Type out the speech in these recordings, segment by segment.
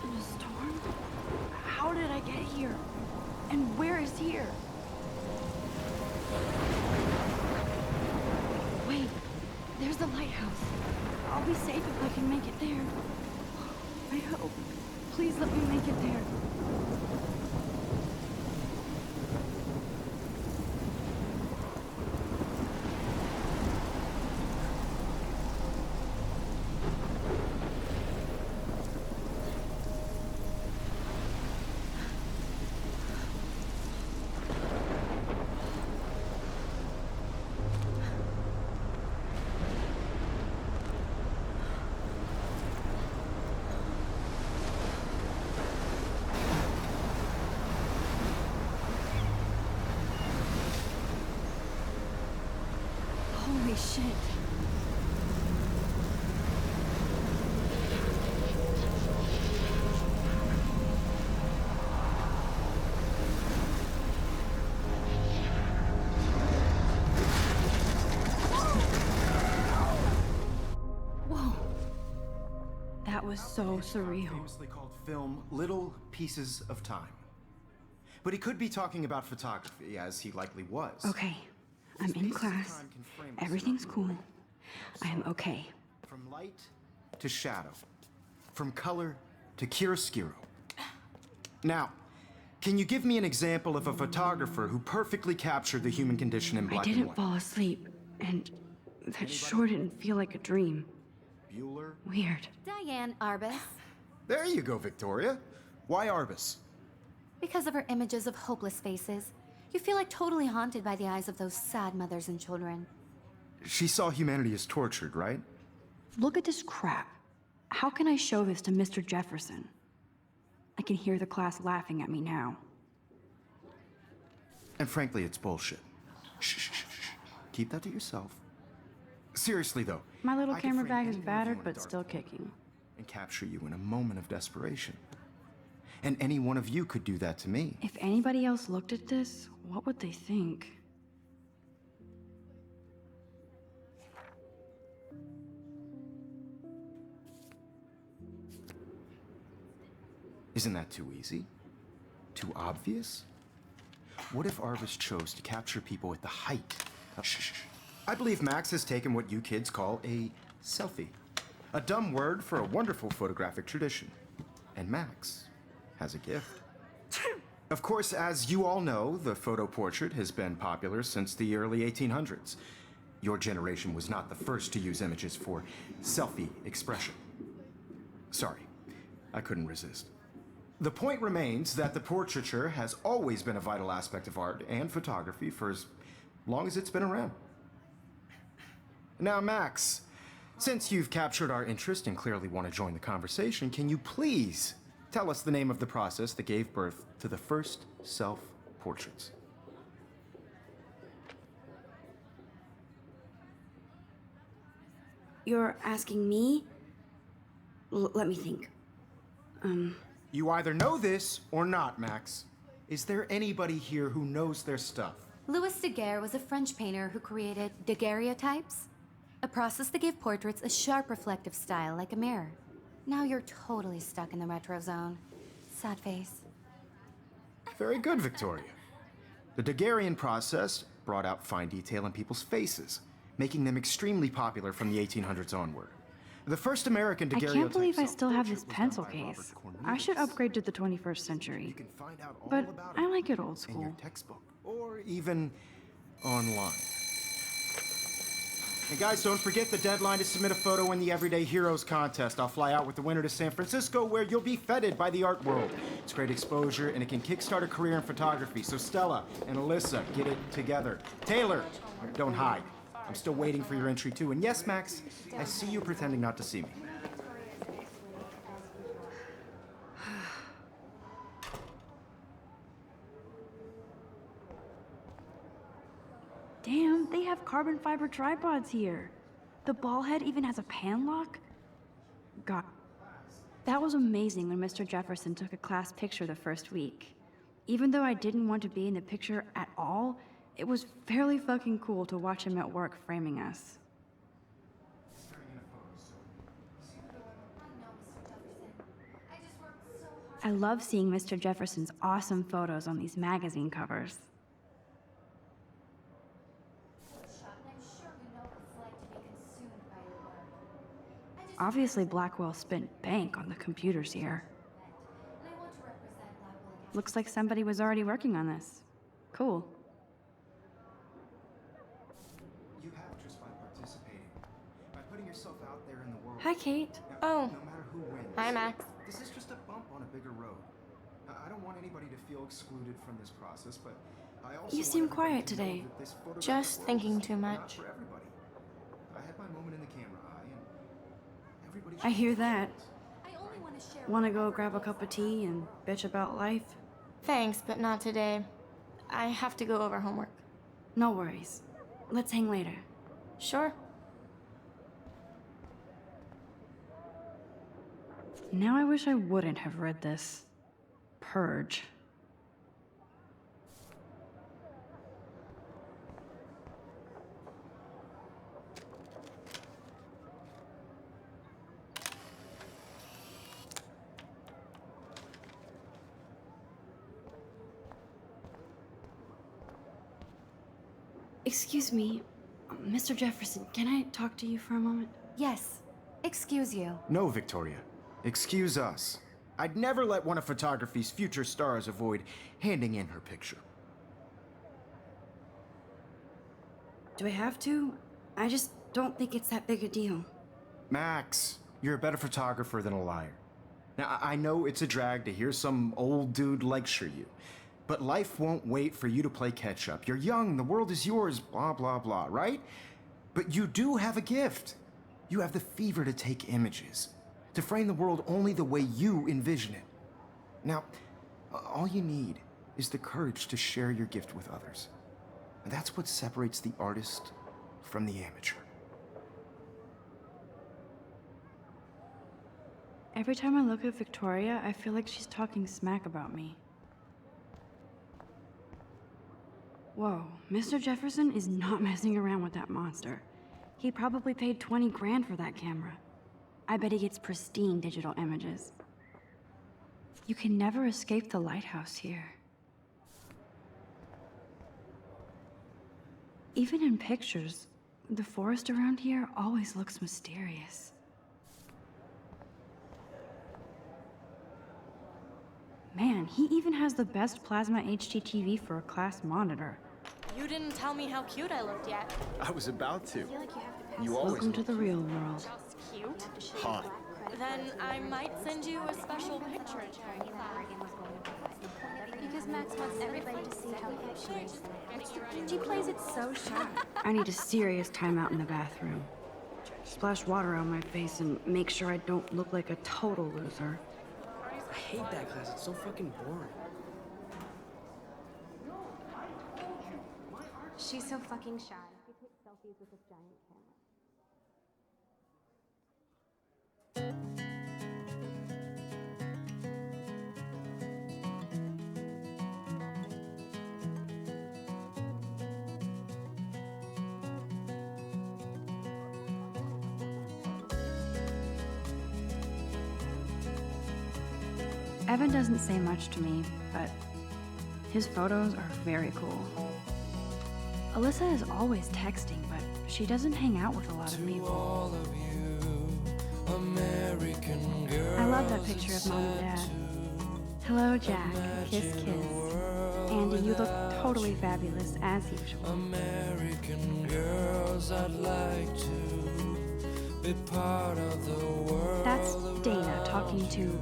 in a storm? How did I get here? And where is here? Wait, there's the lighthouse. I'll be safe if I can make it there. I hope. Please let me make it there. Holy shit. Whoa. That was so surreal. Famously called film Little Pieces of Time. But he could be talking about photography, as he likely was. Okay, I'm in class. Everything's cool. I am okay. From light to shadow. From color to chiaroscuro. Now, can you give me an example of a photographer who perfectly captured the human condition in black I and didn't white? fall asleep, and that sure didn't feel like a dream. Bueller? Weird. Diane Arbus. There you go, Victoria. Why Arbus? Because of her images of hopeless faces, you feel like totally haunted by the eyes of those sad mothers and children. She saw humanity as tortured, right? Look at this crap. How can I show this to Mr. Jefferson? I can hear the class laughing at me now. And frankly, it's bullshit. Shh, shh, shh, shh. Keep that to yourself. Seriously, though. My little I could camera frame bag is any one of you battered, in a but dark still room kicking. and capture you in a moment of desperation. And any one of you could do that to me. If anybody else looked at this, what would they think? Isn't that too easy? Too obvious? What if Arbus chose to capture people at the height of... Shh, shh, shh. I believe Max has taken what you kids call a selfie. A dumb word for a wonderful photographic tradition. And Max has a gift. Of course, as you all know, the photo portrait has been popular since the early 1800s. Your generation was not the first to use images for selfie expression. Sorry, I couldn't resist. The point remains that the portraiture has always been a vital aspect of art and photography for as long as it's been around. Now, Max, since you've captured our interest and clearly want to join the conversation, can you please tell us the name of the process that gave birth to the first self-portraits? You're asking me? Let me think. You either know this or not, Max. Is there anybody here who knows their stuff? Louis Daguerre was a French painter who created daguerreotypes, a process that gave portraits a sharp reflective style like a mirror. Now you're totally stuck in the retro zone. Sad face. Very good, Victoria. The Daguerrean process brought out fine detail in people's faces, making them extremely popular from the 1800s onward. The first American I daguerreotype can't believe I still have this self-portrait was pencil done by case. Robert I should Cornelius. upgrade to the 21st century. You can find out all But about I like it old in your school. textbook or even online. And guys, don't forget the deadline to submit a photo in the Everyday Heroes contest. I'll fly out with the winner to San Francisco, where you'll be feted by the art world. It's great exposure, and it can kickstart a career in photography. So Stella and Alyssa, get it together. Taylor, don't hide. I'm still waiting for your entry too. And yes, Max, I see you pretending not to see me. Damn, they have carbon fiber tripods here. The ball head even has a pan lock? God, that was amazing when Mr. Jefferson took a class picture the first week. Even though I didn't want to be in the picture at all, it was fairly fucking cool to watch him at work framing us. I know, Mr. Jefferson. I just worked I love seeing Mr. Jefferson's awesome photos on these magazine covers. Obviously, Blackwell spent bank on the computers here. Looks like somebody was already working on this. Cool. You have just by participating, by putting yourself out there in the world. Hi, Kate. Now, Oh. no matter who wins. Hi, Max. This is just a bump on a bigger road. I don't want anybody to feel excluded from this process, but I also You want seem everybody quiet to know today. that this photographic Just world thinking is too not much. for everybody. I had my moment in the camera eye, and everybody I should hear feel that. it. Want to go grab a cup of tea and bitch about life? Thanks, but not today. I have to go over homework. No worries. Let's hang later. Sure. Now I wish I wouldn't have read this. Purge. Excuse me, Mr. Jefferson, can I talk to you for a moment? Yes. Excuse you. No, Victoria. Excuse us. I'd never let one of photography's future stars avoid handing in her picture. Do I have to? I just don't think it's that big a deal. Max, you're a better photographer than a liar. Now, I know it's a drag to hear some old dude lecture you, but life won't wait for you to play catch up. You're young, the world is yours, blah, blah, blah, right? But you do have a gift. You have the fever to take images, to frame the world only the way you envision it. Now, all you need is the courage to share your gift with others. And that's what separates the artist from the amateur. Every time I look at Victoria, I feel like she's talking smack about me. Whoa, Mr. Jefferson is not messing around with that monster. He probably paid 20 grand for that camera. I bet he gets pristine digital images. You can never escape the lighthouse here. Even in pictures, the forest around here always looks mysterious. Man, he even has the best plasma HDTV for a class monitor. You didn't tell me how cute I looked yet. I was about to. You Welcome to the real world. Just cute? hot. Then I might send you a special picture. Because Max wants everybody to see how cute she is. She plays it so shy. I need a serious timeout in the bathroom. Splash water on my face and make sure I don't look like a total loser. I hate that class. It's so fucking boring. She's so fucking shy. She takes selfies with this giant camera. Evan doesn't say much to me, but his photos are very cool. Alyssa is always texting, but she doesn't hang out with a lot of people. I love that picture of Mom and Dad. Hello, Jack. Kiss, kiss. Andy, you look totally fabulous, as usual. American girls, I'd like to be part of the world. That's Dana talking to,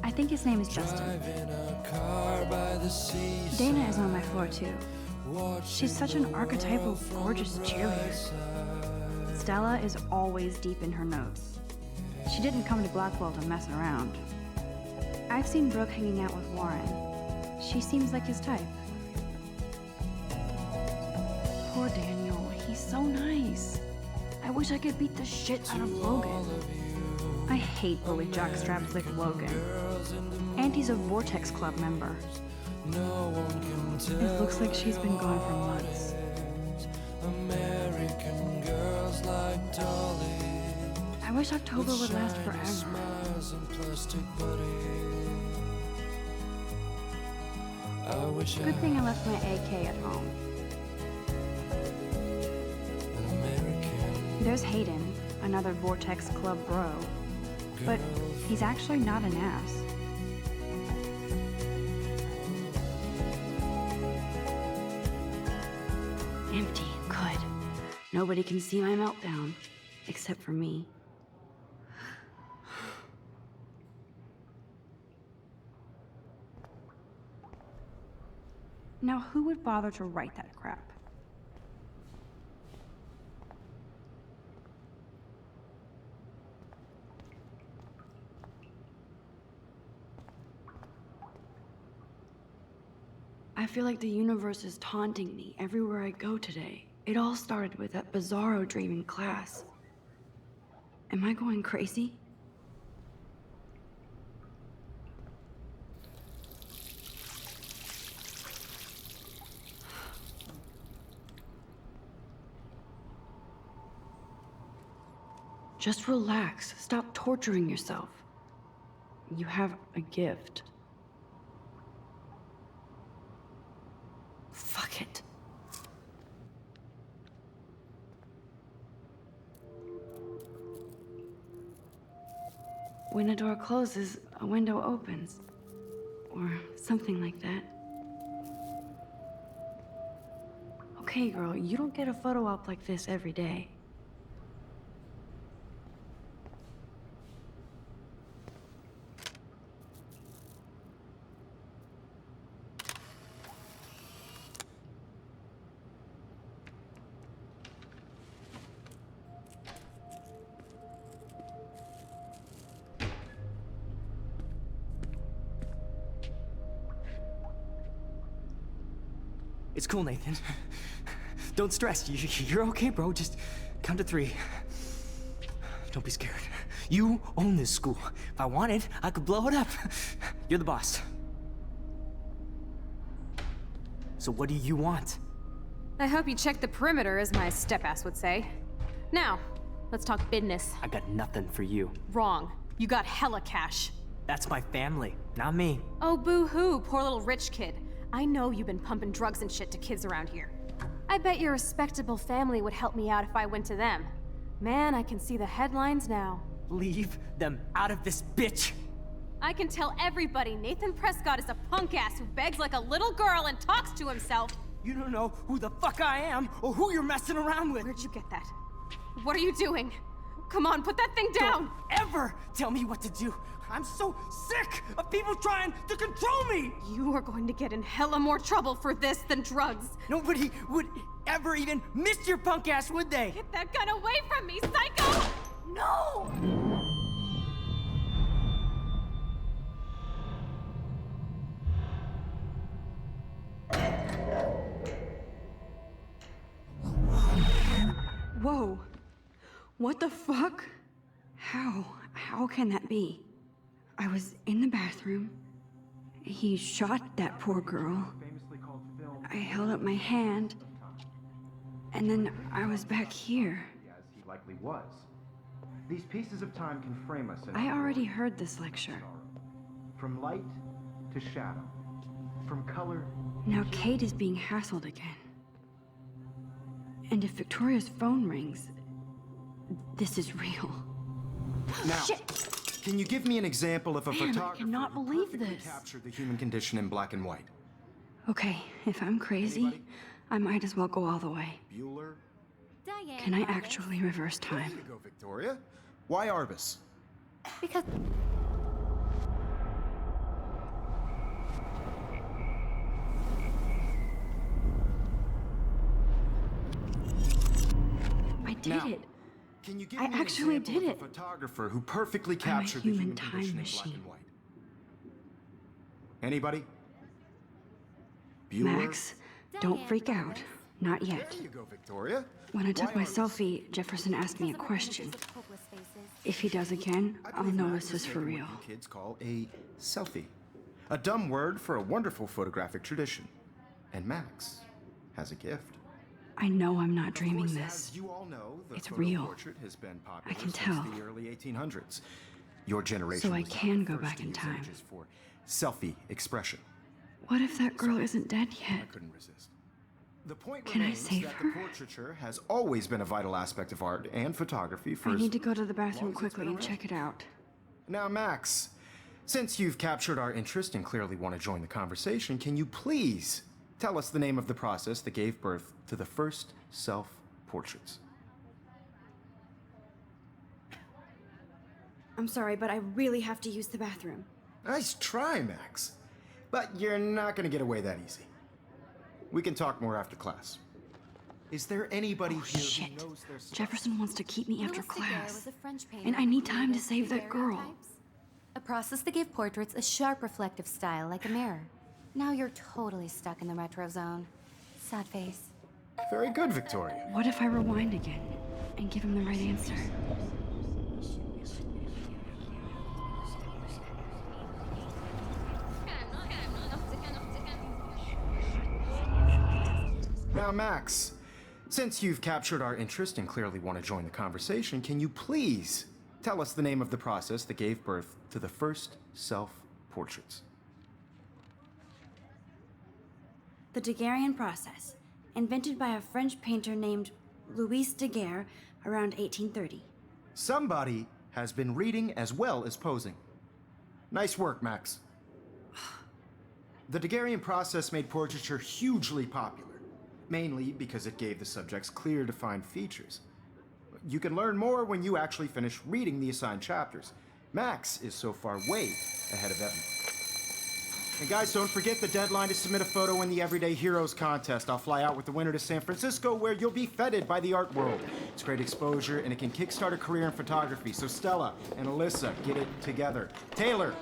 I think his name is Justin. Driving a car by the seaside. Dana is on my floor too. She's such an archetypal, gorgeous cheerleader. Stella is always deep in her notes. She didn't come to Blackwell to mess around. I've seen Brooke hanging out with Warren. She seems like his type. Poor Daniel, he's so nice. I wish I could beat the shit out of Logan. I hate bully jockstraps like Logan. And he's a Vortex Club member. It looks like she's been gone for months. American girls like Dolly. I wish October would last forever. Smiles and plastic buddies. I wish I Good thing I left my AK at home. an American There's Hayden, another Vortex Club bro. But he's actually not an ass. Empty. Good. Nobody can see my meltdown. Except for me. Now, who would bother to write that crap? I feel like the universe is taunting me everywhere I go today. It all started with that bizarro dream in class. Am I going crazy? Just relax. Stop torturing yourself. You have a gift. Fuck it. When a door closes, a window opens. Or something like that. Okay, girl, you don't get a photo op like this every day. It's cool, Nathan. Don't stress. You're okay, bro. Just count to 3. Don't be scared. You own this school. If I wanted, I could blow it up. You're the boss. So what do you want? I hope you checked the perimeter, as my step-ass would say. Now, let's talk business. I got nothing for you. Wrong. You got hella cash. That's my family, not me. Oh, boo-hoo, poor little rich kid. I know you've been pumping drugs and shit to kids around here. I bet your respectable family would help me out if I went to them. Man, I can see the headlines now. Leave them out of this bitch. I can tell everybody Nathan Prescott is a punk ass who begs like a little girl and talks to himself. You don't know who the fuck I am or who you're messing around with. Where'd you get that? What are you doing? Come on, put that thing down! Don't ever tell me what to do. I'm so sick of people trying to control me! You are going to get in hella more trouble for this than drugs. Nobody would ever even miss your punk ass, would they? Get that gun away from me, psycho! No! Whoa. What the fuck? How can that be? I was in the bathroom. He shot that poor girl. I held up my hand. And then I was back here. As he likely was. These pieces of time can frame us in I our already world. heard this lecture. From light to shadow. From color. Now Kate is being hassled again. And if Victoria's phone rings, this is real. Now, Shit! can you give me an example of a Man, I photographer cannot who believe perfectly this. captured the human condition in black and white? Okay, if I'm crazy, Anybody? I might as well go all the way. Bueller? Diane Can I Arbus. actually reverse Way time? to go, Victoria. Why Arbus? Because I did Now, it. Can you give I me an actually example did of a it. photographer who perfectly I'm a captured the human human time condition in black machine. and white? Anybody? Bueller? Max, don't Diane freak Arbus. out. Not yet. There you go, Victoria. When I took Why my Arbus? selfie, Jefferson asked me a question. Because of hopeless faces. If he does again, I I'll believe know Max this is for making real. what you kids call a selfie. A dumb word for a wonderful photographic tradition. And Max has a gift. I know I'm not Of dreaming course, this. As you all know, the It's photo real. portrait has been popular I can since tell. the early 1800s. Your generation So I was can the go first back to in use time. images for selfie expression. What if that girl isn't dead I yet? couldn't resist. The point Can I remains save that her? the portraiture has always been a vital aspect of art and photography for I as need to go to the bathroom long as it's quickly been and around. check it out. Now, Max, since you've captured our interest and clearly want to join the conversation, can you please tell us the name of the process that gave birth to the first self-portraits? I'm sorry, but I really have to use the bathroom. Nice try, Max. But you're not going to get away that easy. We can talk more after class. Is there anybody Oh, here shit. who knows their stuff? Jefferson wants to keep me after Louis Daguerre class. was a French painter And I who need time to created save that girl. daguerreotypes, a process that gave portraits a sharp reflective style like a mirror. Now you're totally stuck in the retro zone. Sad face. Very good, Victoria. What if I rewind again and give him the right answer? Now, Max, since you've captured our interest and clearly want to join the conversation, can you please tell us the name of the process that gave birth to the first self-portraits? The Daguerrean process, invented by a French painter named Louis Daguerre around 1830. Somebody has been reading as well as posing. Nice work, Max. The Daguerrean process made portraiture hugely popular, mainly because it gave the subjects clear, defined features. You can learn more when you actually finish reading the assigned chapters. Max is so far way ahead of Evan. And guys, don't forget the deadline to submit a photo in the Everyday Heroes contest. I'll fly out with the winner to San Francisco, where you'll be feted by the art world. It's great exposure, and it can kickstart a career in photography. So Stella and Alyssa, get it together. Taylor,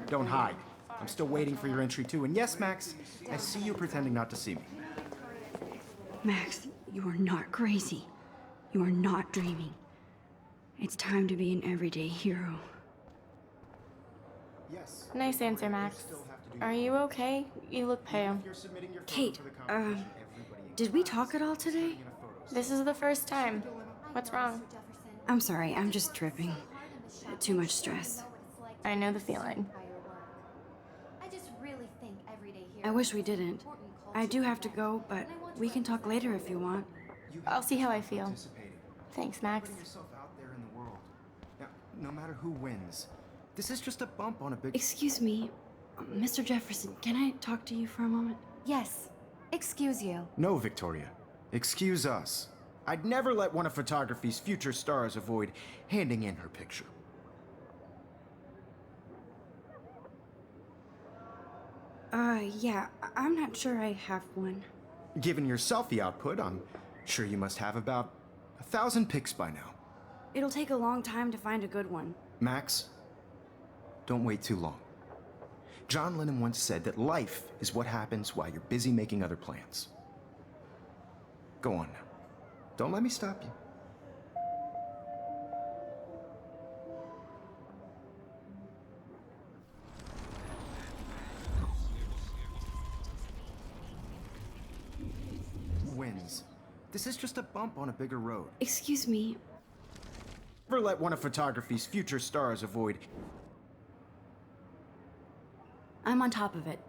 don't hide. I'm still waiting for your entry too. And yes, Max, I see you pretending not to see me. Max, you are not crazy. You are not dreaming. It's time to be an everyday hero. Yes. Nice answer, Max. Are you okay? You look pale. You're submitting your photo Kate, for the competition. Everybody in did we talk at all today? This is the first time. What's wrong? I'm sorry, I'm just tripping. Too much stress. I know the feeling. I just really think everyday I wish we didn't. I do have to go, but we can talk later if you want. I'll see how I feel. participating. Thanks, Max. Putting yourself out there in the world. Now, no matter who wins, this is just a bump on a big. Excuse me, Mr. Jefferson, can I talk to you for a moment? Yes. Excuse you. No, Victoria. Excuse us. I'd never let one of photography's future stars avoid handing in her picture. Yeah, I'm not sure I have one. Given your selfie output, I'm sure you must have about 1,000 pics by now. It'll take a long time to find a good one. Max, don't wait too long. John Lennon once said that life is what happens while you're busy making other plans. Go on now. Don't let me stop you. Wins. This is just a bump on a bigger road. Excuse me, Never let one of photography's future stars avoid. I'm on top of it.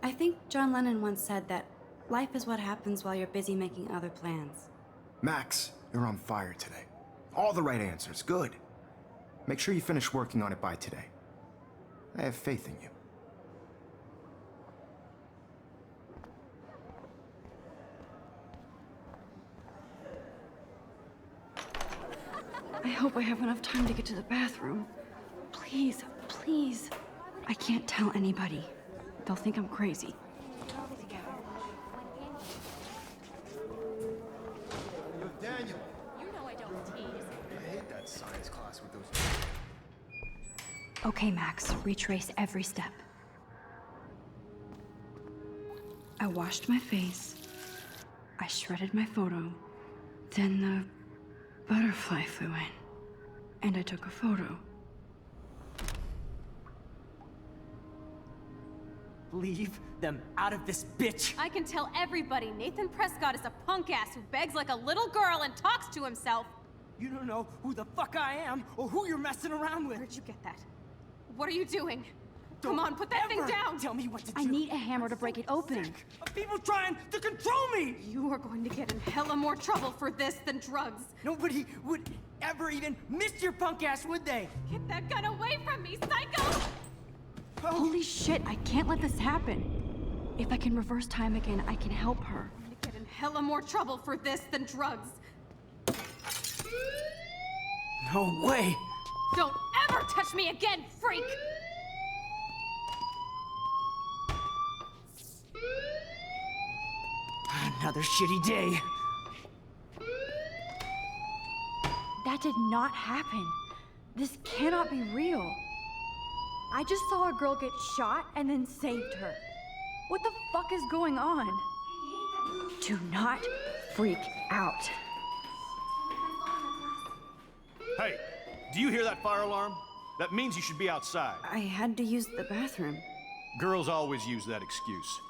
I think John Lennon once said that life is what happens while you're busy making other plans. Max, you're on fire today. All the right answers. Good. Make sure you finish working on it by today. I have faith in you. I hope I have enough time to get to the bathroom. Please, please. I can't tell anybody. They'll think I'm crazy. Yo, Daniel. You know I don't tease. I hate that science class with those. Okay, Max, retrace every step. I washed my face. I shredded my photo. Then the butterfly flew in. And I took a photo. Leave them out of this bitch! I can tell everybody Nathan Prescott is a punk ass who begs like a little girl and talks to himself. You don't know who the fuck I am or who you're messing around with. Where'd you get that? What are you doing? Come on, put that thing ever down! Tell me what to do. I need a hammer to break it open. Sick of people trying to control me! You are going to get in hella more trouble for this than drugs. Nobody would ever even miss your punk ass, would they? Get that gun away from me, psycho! Holy shit, I can't let this happen. If I can reverse time again, I can help her. I'm gonna get in hella more trouble for this than drugs. No way! Don't ever touch me again, freak! Another shitty day. That did not happen. This cannot be real. I just saw a girl get shot and then saved her. What the fuck is going on? Do not freak out. Hey, do you hear that fire alarm? That means you should be outside. I had to use the bathroom. Girls always use that excuse.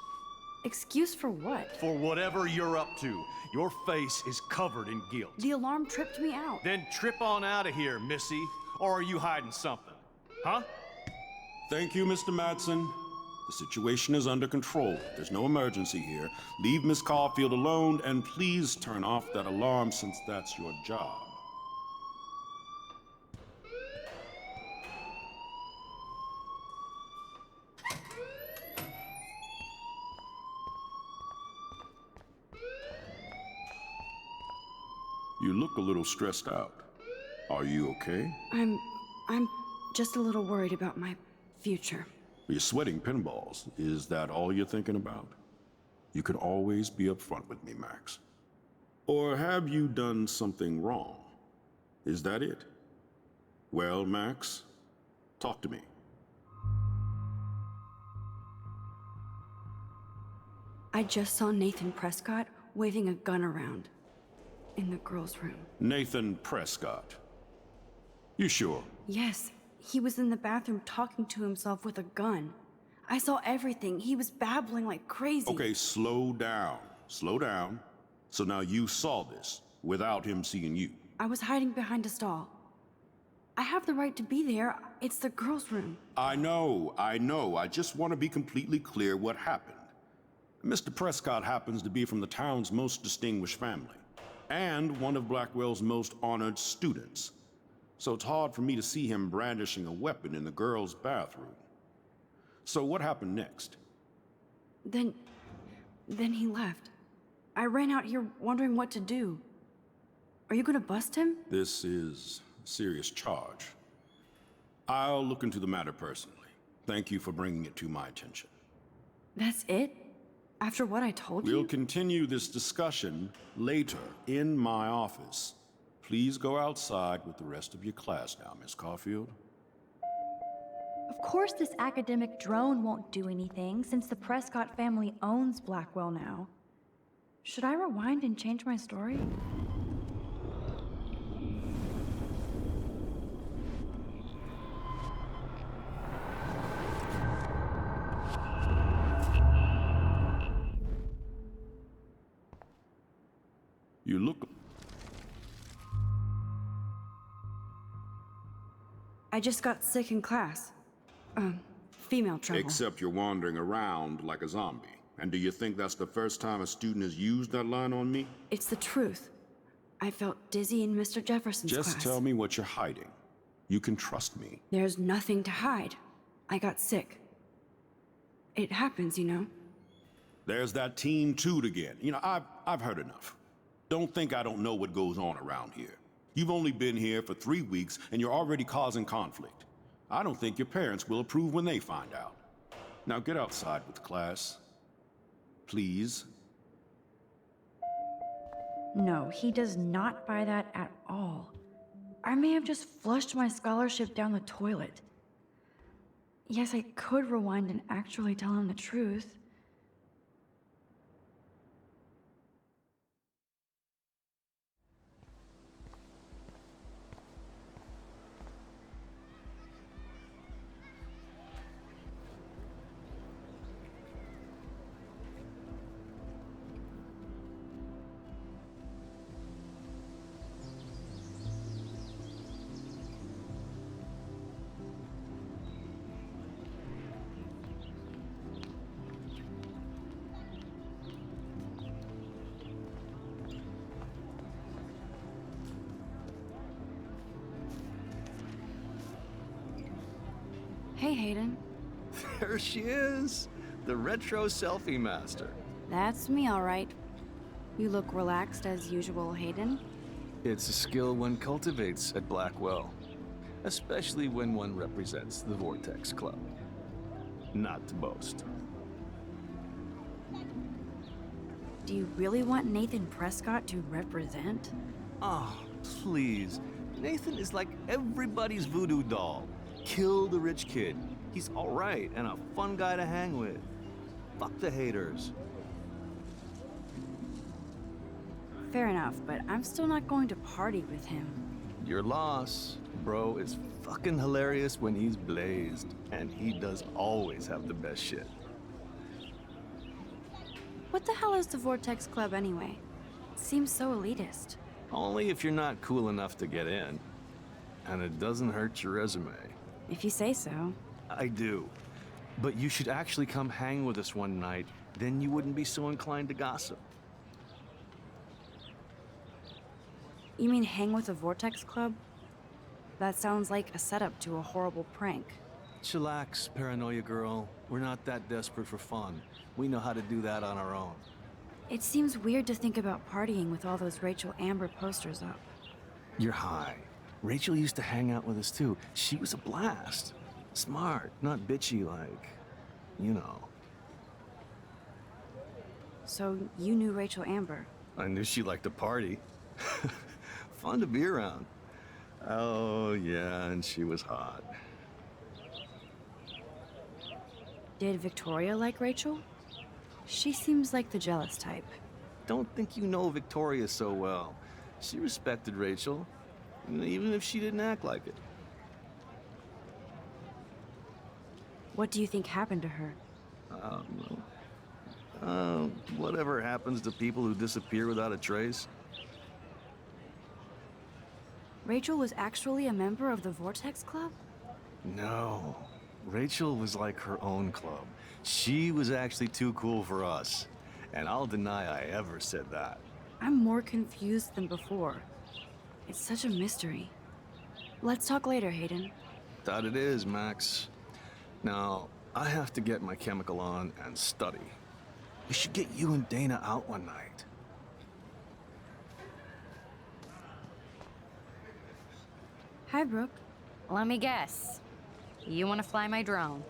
Excuse for what? For whatever you're up to, your face is covered in guilt. The alarm tripped me out. Then trip on out of here, Missy. Or are you hiding something? Huh? Thank you, Mr. Madsen. The situation is under control. There's no emergency here. Leave Miss Caulfield alone, and please turn off that alarm since that's your job. You look a little stressed out. Are you okay? I'm just a little worried about my future. You're sweating pinballs. Is that all you're thinking about? You can always be upfront with me, Max. Or have you done something wrong? Is that it? Well, Max, talk to me. I just saw Nathan Prescott waving a gun around in the girls' room. Nathan Prescott. You sure? Yes, he was in the bathroom talking to himself with a gun. I saw everything. He was babbling like crazy. Okay, slow down. Slow down. So now you saw this without him seeing you. I was hiding behind a stall. I have the right to be there. It's the girls' room. I know. I just want to be completely clear what happened. Mr. Prescott happens to be from the town's most distinguished family, and one of Blackwell's most honored students. So it's hard for me to see him brandishing a weapon in the girls' bathroom. So what happened next? Then he left. I ran out here wondering what to do. Are you gonna bust him? This is a serious charge. I'll look into the matter personally. Thank you for bringing it to my attention. That's it? After what I told We'll you? continue this discussion later in my office. Please go outside with the rest of your class now, Miss Caulfield. Of course this academic drone won't do anything, since the Prescott family owns Blackwell now. Should I rewind and change my story? You look... I just got sick in class. Female trouble. Except you're wandering around like a zombie. And do you think that's the first time a student has used that line on me? It's the truth. I felt dizzy in Mr. Jefferson's class. Just tell me what you're hiding. You can trust me. There's nothing to hide. I got sick. It happens, you know. There's that teen toot again. You know, I've heard enough. Don't think I don't know what goes on around here. You've only been here for 3 weeks, and you're already causing conflict. I don't think your parents will approve when they find out. Now get outside with class. Please. No, he does not buy that at all. I may have just flushed my scholarship down the toilet. Yes, I could rewind and actually tell him the truth. Hey, Hayden. There she is, the retro selfie master. That's me, all right. You look relaxed as usual, Hayden. It's a skill one cultivates at Blackwell, especially when one represents the Vortex Club. Not to boast. Do you really want Nathan Prescott to represent? Oh, please. Nathan is like everybody's voodoo doll. Kill the rich kid. He's all right and a fun guy to hang with. Fuck the haters. Fair enough, but I'm still not going to party with him. Your loss, bro, is fucking hilarious when he's blazed. And he does always have the best shit. What the hell is the Vortex Club anyway? It seems so elitist. Only if you're not cool enough to get in. And it doesn't hurt your resume. If you say so. I do. But you should actually come hang with us one night, then you wouldn't be so inclined to gossip. You mean hang with the Vortex Club? That sounds like a setup to a horrible prank. Chillax, paranoia girl. We're not that desperate for fun. We know how to do that on our own. It seems weird to think about partying with all those Rachel Amber posters up. You're high. Rachel used to hang out with us too. She was a blast. Smart, not bitchy like, you know. So you knew Rachel Amber? I knew she liked to party. Fun to be around. Oh, yeah, and she was hot. Did Victoria like Rachel? She seems like the jealous type. Don't think you know Victoria so well. She respected Rachel, even if she didn't act like it. What do you think happened to her? Whatever happens to people who disappear without a trace. Rachel was actually a member of the Vortex Club? No. Rachel was like her own club. She was actually too cool for us. And I'll deny I ever said that. I'm more confused than before. It's such a mystery. Let's talk later, Hayden. That it is, Max. Now, I have to get my chemical on and study. We should get you and Dana out one night. Hi, Brooke. Let me guess. You want to fly my drone?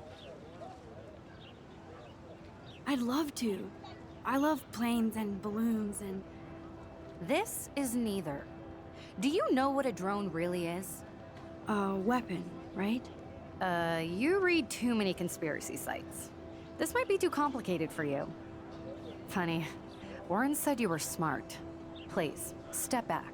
I'd love to. I love planes and balloons and... This is neither. Do you know what a drone really is? A weapon, right? You read too many conspiracy sites. This might be too complicated for you. Funny, Warren said you were smart. Please, step back.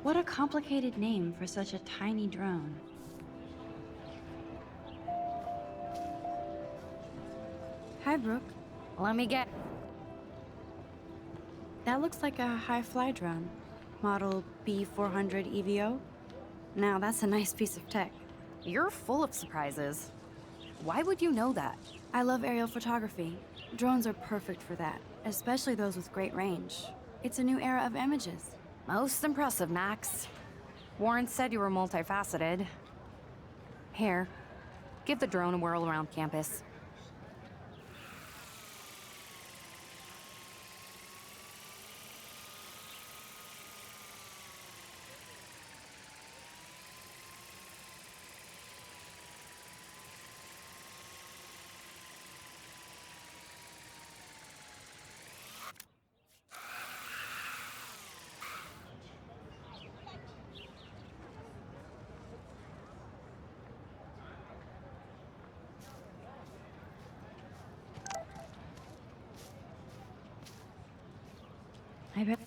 What a complicated name for such a tiny drone. Hi, Brooke. Let me get... That looks like a high-fly drone. Model B400 EVO. Now, that's a nice piece of tech. You're full of surprises. Why would you know that? I love aerial photography. Drones are perfect for that, especially those with great range. It's a new era of images. Most impressive, Max. Warren said you were multifaceted. Here, give the drone a whirl around campus. I bet.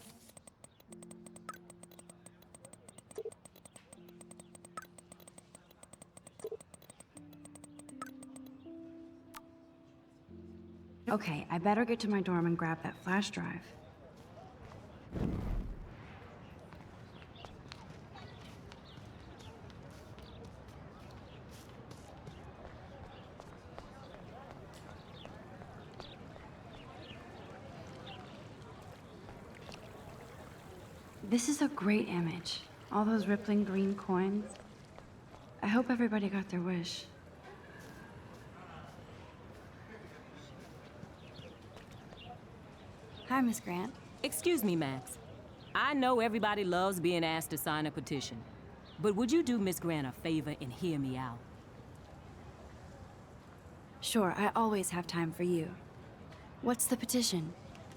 Okay, I better get to my dorm and grab that flash drive. This is a great image. All those rippling green coins. I hope everybody got their wish. Hi, Miss Grant. Excuse me, Max. I know everybody loves being asked to sign a petition, but would you do Miss Grant a favor and hear me out? Sure, I always have time for you. What's the petition?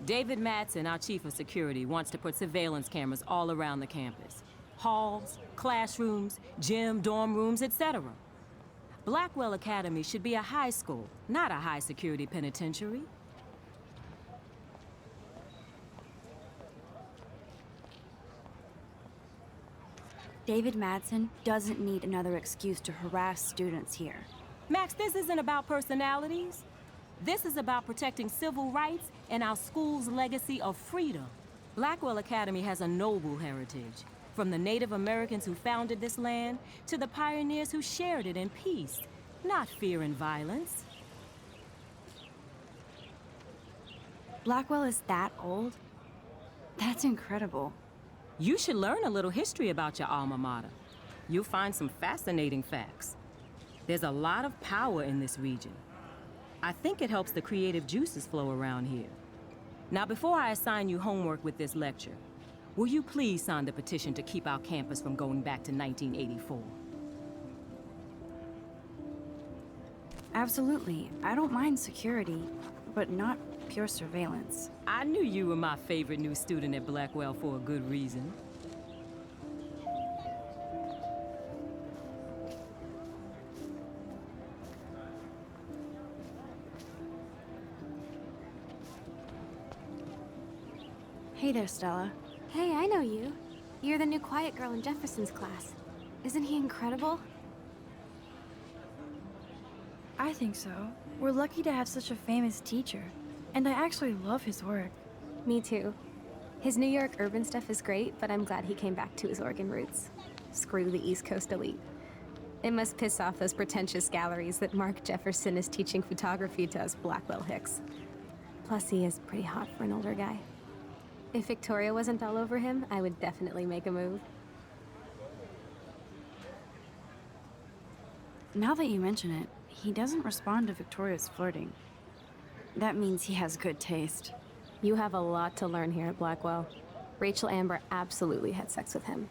David Madsen, our chief of security, wants to put surveillance cameras all around the campus. Halls, classrooms, gym, dorm rooms, etc. Blackwell Academy should be a high school, not a high-security penitentiary. David Madsen doesn't need another excuse to harass students here. Max, this isn't about personalities. This is about protecting civil rights and our school's legacy of freedom. Blackwell Academy has a noble heritage, from the Native Americans who founded this land to the pioneers who shared it in peace, not fear and violence. Blackwell is that old? That's incredible. You should learn a little history about your alma mater. You'll find some fascinating facts. There's a lot of power in this region. I think it helps the creative juices flow around here. Now, before I assign you homework with this lecture, will you please sign the petition to keep our campus from going back to 1984? Absolutely. I don't mind security, but not pure surveillance. I knew you were my favorite new student at Blackwell for a good reason. Hey there, Stella. Hey, I know you. You're the new quiet girl in Jefferson's class. Isn't he incredible? I think so. We're lucky to have such a famous teacher. And I actually love his work. Me too. His New York urban stuff is great, but I'm glad he came back to his Oregon roots. Screw the East Coast elite. It must piss off those pretentious galleries that Mark Jefferson is teaching photography to us Blackwell hicks. Plus, he is pretty hot for an older guy. If Victoria wasn't all over him, I would definitely make a move. Now that you mention it, he doesn't respond to Victoria's flirting. That means he has good taste. You have a lot to learn here at Blackwell. Rachel Amber absolutely had sex with him.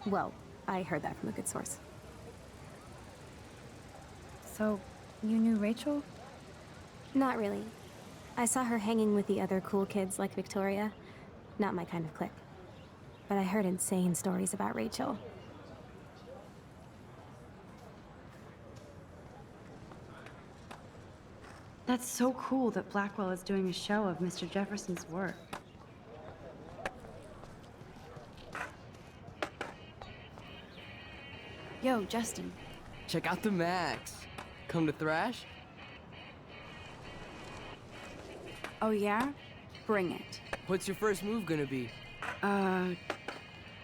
Well, I heard that from a good source. So, you knew Rachel? Not really. I saw her hanging with the other cool kids like Victoria. Not my kind of clique. But I heard insane stories about Rachel. That's so cool that Blackwell is doing a show of Mr. Jefferson's work. Yo, Justin. Check out the Max. Come to thrash? Oh yeah? Bring it. What's your first move gonna be?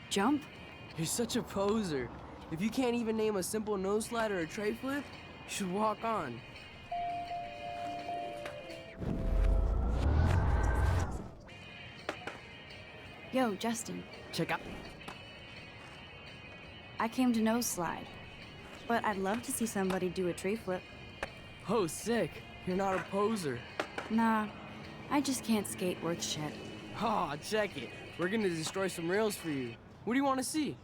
Jump? You're such a poser. If you can't even name a simple nose slide or a tray flip, you should walk on. Yo, Justin. Check out. I came to nose slide, but I'd love to see somebody do a tree flip. Oh, sick. You're not a poser. Nah, I just can't skate worth shit. Aw, check it. We're gonna destroy some rails for you. What do you want to see?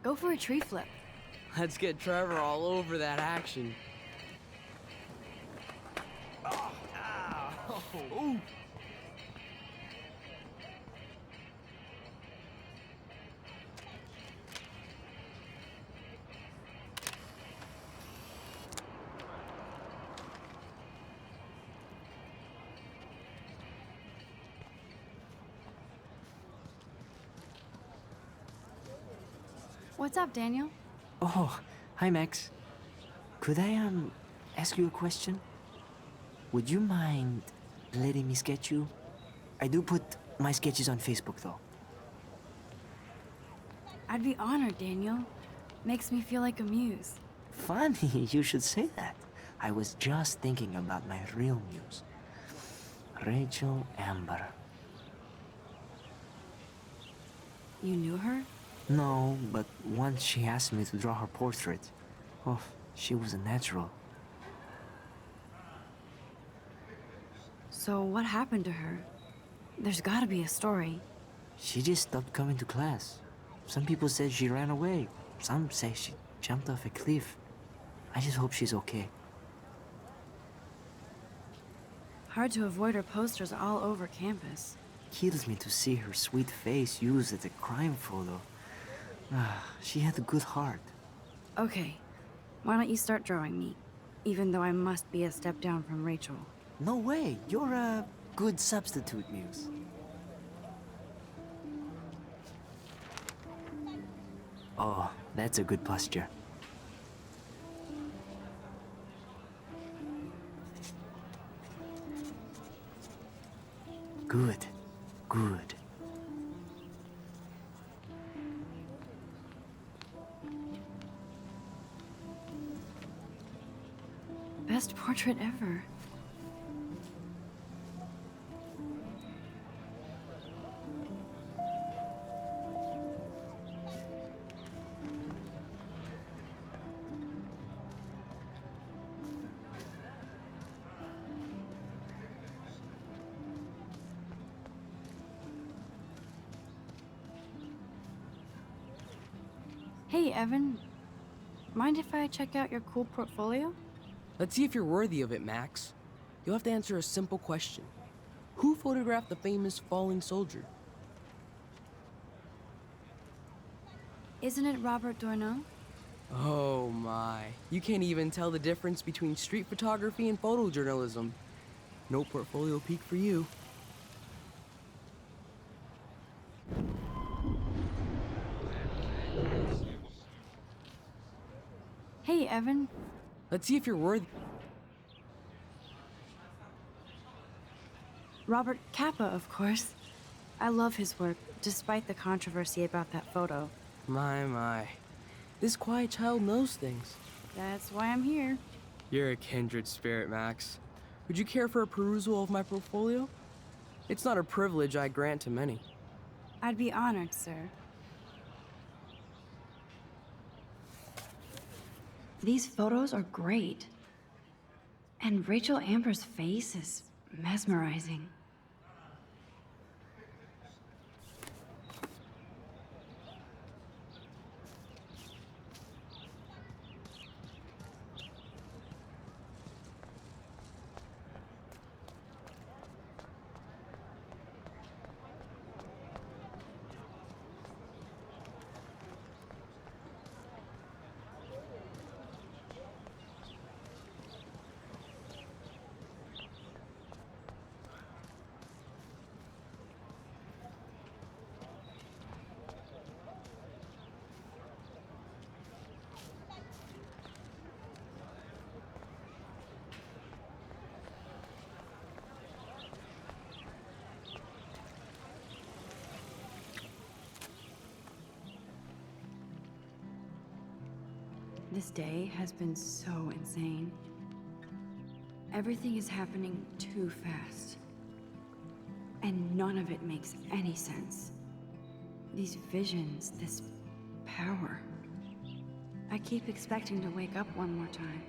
Go for a tree flip. Let's get Trevor all over that action. Oh, ow. Ooh. What's up, Daniel? Oh, hi, Max. Could I, ask you a question? Would you mind letting me sketch you? I do put my sketches on Facebook, though. I'd be honored, Daniel. Makes me feel like a muse. Funny, you should say that. I was just thinking about my real muse. Rachel Amber. You knew her? No, but once she asked me to draw her portrait. Oh, she was a natural. So what happened to her? There's gotta be a story. She just stopped coming to class. Some people said she ran away. Some say she jumped off a cliff. I just hope she's okay. Hard to avoid her posters all over campus. Kills me to see her sweet face used as a crime photo. She had a good heart. Okay, why don't you start drawing me? Even though I must be a step down from Rachel. No way, you're a good substitute, Muse. Oh, that's a good posture. Good, good. Best portrait ever. Hey, Evan. Mind if I check out your cool portfolio? Let's see if you're worthy of it, Max. You'll have to answer a simple question. Who photographed the famous falling soldier? Isn't it Robert Doisneau? Oh my. You can't even tell the difference between street photography and photojournalism. No portfolio peak for you. Hey, Evan. Let's see if you're worthy. Robert Capa, of course. I love his work, despite the controversy about that photo. My. This quiet child knows things. That's why I'm here. You're a kindred spirit, Max. Would you care for a perusal of my portfolio? It's not a privilege I grant to many. I'd be honored, sir. These photos are great. And Rachel Amber's face is mesmerizing. This day has been so insane. Everything is happening too fast. And none of it makes any sense. These visions, this power. I keep expecting to wake up one more time.